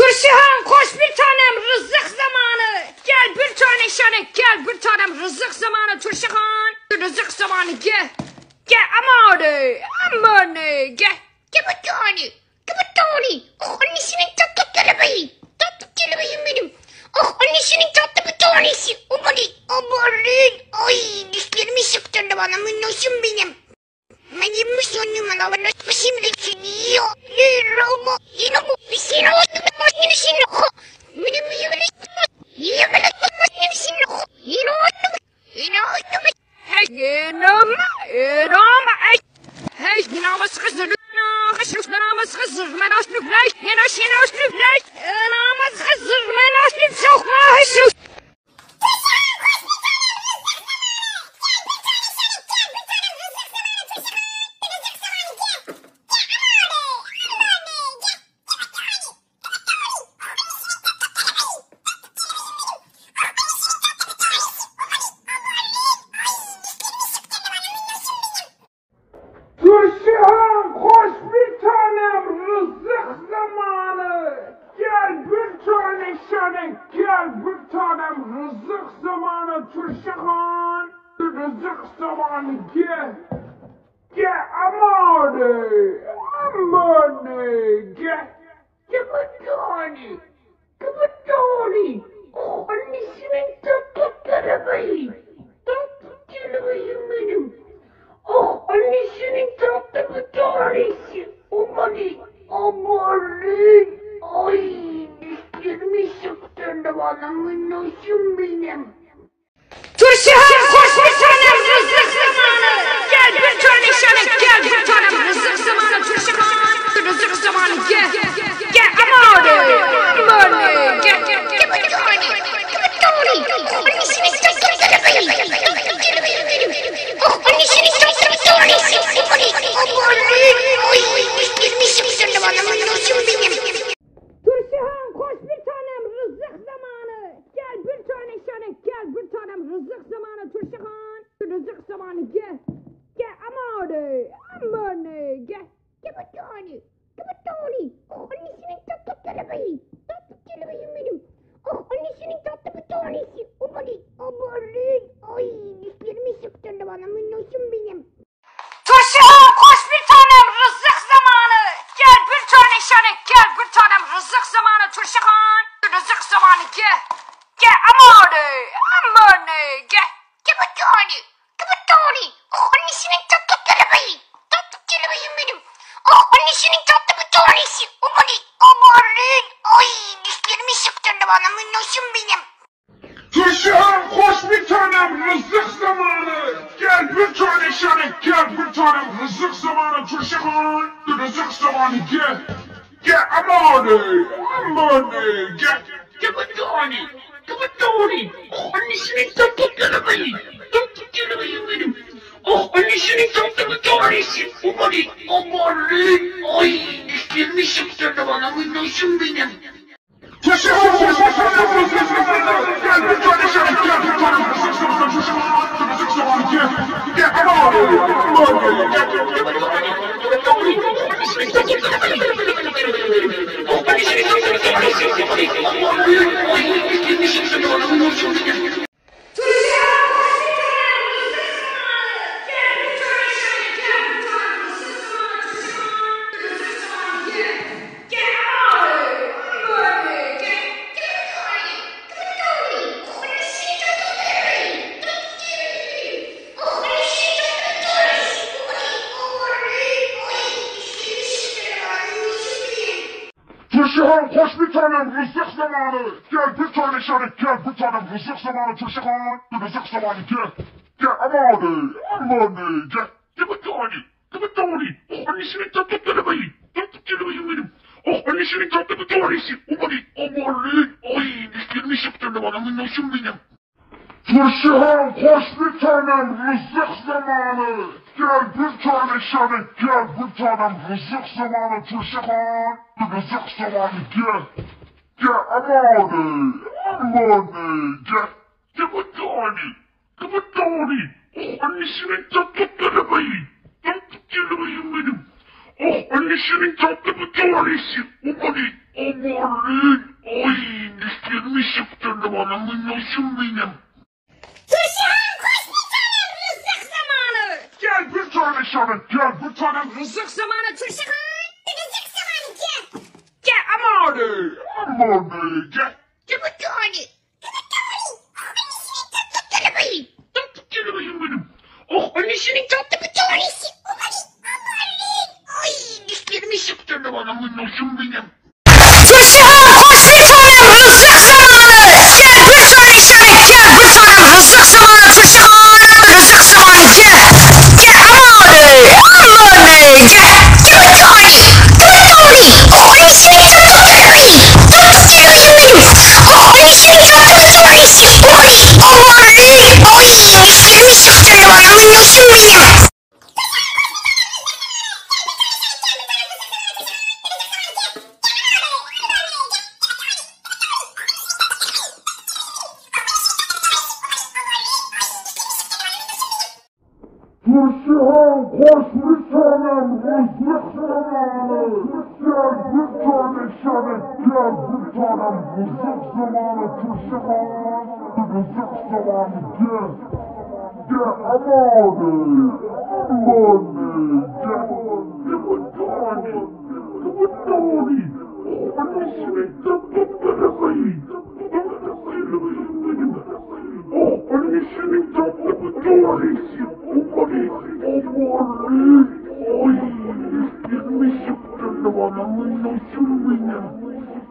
Turşuhan koş bir tanem rızık zamanı. Gel bir tane şanek gel bir tanem rızık zamanı Turşuhan. Rızık zamanı gel. Gel amanı gel. Gel bir tane. Gel bir tane. Oh annesinin tatlı kelebeği. Tatlı kelebeğim benim. Oh annesinin tatlı bir tanesi. Amanın. Ay dişlerimi sıktırdı bana minnoşum benim. Benim sonum alavanı şimdi seni ama yine bu bir seni oldu seni benim yemin Turşuhan koş bir tanem rızık zamanı. Gel bir tane şanek gel bir tanem rızık zamanı Turşuhan. Rızık zamanı gel. Gel amanı gel. Gel bir tane. Gel bir tane. Oh annesinin tatlı kelebeği. Tatlı kelebeğim benim. Oh annesinin tatlı bir tanesi. Amanın. Ay dişlerimi sıktırdı bana minnoşum benim. Turşuhan koş bir tanem rızık zamanı. Gel bir tane şanek gel bir tanem rızık zamanı Turşuhan. Rızık zamanı gel. Gel amanın. Gel. Gel bir tane. Gel bir tane. Oh annesinin tatlı kelebeği. Tatlı kelebeğim benim. Oh annesinin tatlı bir tanesi. Amanın. Ay dişlerimi sıktırdı bana minnoşum benim. Turşuhan koş bir tanem rızık zamanı. Gel bir tane şanek gel bir tanem rızık zamanı Turşuhan. Rızık zamanı gel. Gel amanı gel. Gel bir tane. Gel bir tane. Oh annesinin tatlı kelebeği. Tatlı kelebeğim benim. Oh annesinin tatlı bir tanesi. Amanın. Ay dişlerimi sıktırdı bana minnoşum benim. Turşuhan koş bir tanem rızık zamanı. Gel bir tane şanek gel bir tanem rızık zamanı Turşuhan. Rızık zamanı gel. Gel amanı gel. Gel bir tane. Gel bir tane. Oh annesinin tatlı kelebeği. Tatlı kelebeğim benim. Oh annesinin tatlı bir tanesi. Amanın. Ay dişlerimi sıktırdı bana minnoşum benim. Turşuhan koş bir tanem rızık zamanı. Gel bir tane şanek gel bir tanem rızık zamanı Turşuhan. Rızık zamanı gel. Gel amanı gel. Gel bir tane. Gel bir tane. Oh annesinin tatlı kelebeği. Tatlı kelebeğim benim. Oh annesinin tatlı bir tanesi. Amanın. Ay dişlerimi sıktırdı bana minnoşum benim. Turşuhan koş bir tanem rızık zamanı. Gel bir tane şanek gel bir tanem rızık zamanı Turşuhan. Rızık zamanı gel. Gel amanı gel. Gel bir tane. Gel bir tane. Annesinin tatlı kelebeği. Oh annesinin tatlı bir tanesi. Amanın. Ay dişlerimi sıktırdı bana minnoşum benim. Turşuhan koş bir tanem rızık zamanı. Gel bir tane şanek gel bir tanem rızık zamanı Turşuhan. Rızık zamanı gel. Gel amanı gel. Gel bir tane. Gel bir tane. Oh annesinin tatlı kelebeği. Tatlı kelebeğim benim. Oh annesinin tatlı bir tanesi. Amanın. Ay dişlerimi sıktırdı bana minnoşum benim. Turşuhan koş bir tanem rızık zamanı. Gel bir tane şanek gel bir tanem rızık zamanı Turşuhan. Rızık zamanı gel. Gel amanı gel. Gel bir tane. Gel bir tane. Oh annesinin tatlı kelebeği. Tatlı kelebeğim benim. Oh annesinin tatlı bir tanesi. Amanın amanın. Ay dişlerimi sıktırdı bana minnoşum benim. Turşuhan koş bir tanem rızık zamanı. Gel bir tane sana gel bir tane Rızık zamanı Turşuhan. Rızık zamanı gel. gel amanı. Amanı gel. Gel bir tane. Annesinin tatlı kelebeği. Tatlı kelebeğim benim. Oh annesinin tatlı bir tanesi. Amanın. Ay dişlerimi sıktırdı bana minnoşum benim. Turşuhan koş bir tanem rızık zamanı. Gel bir tane işaret gel bir tanem rızık zamanı Turşuhan. Rızık zamanı gel. Gel amanı amanı gel. Gel bir tane. Gel bir tane. Annesinin tatlı kelebeği. Tatlı kelebeğim benim. Annesinin tatlı bir tanesi. Amanın. Ay dişlerimi sıktırdı bana minnoşum benim. Turşuhan koş bir tanem rızık zamanı. Gel bir tane işaret gel bir tanem rızık zamanı Turşuhan. Rızık zamanı gel. Gel amanı. Amanı gel. Gel bir tane. Gel bir tane. Annesinin tatlı kelebeği. Tatlı kelebeğim benim. Oh annesinin tatlı bir tanesi. Amanın. Ay dişlerimi sıktırdı bana minnoşum benim.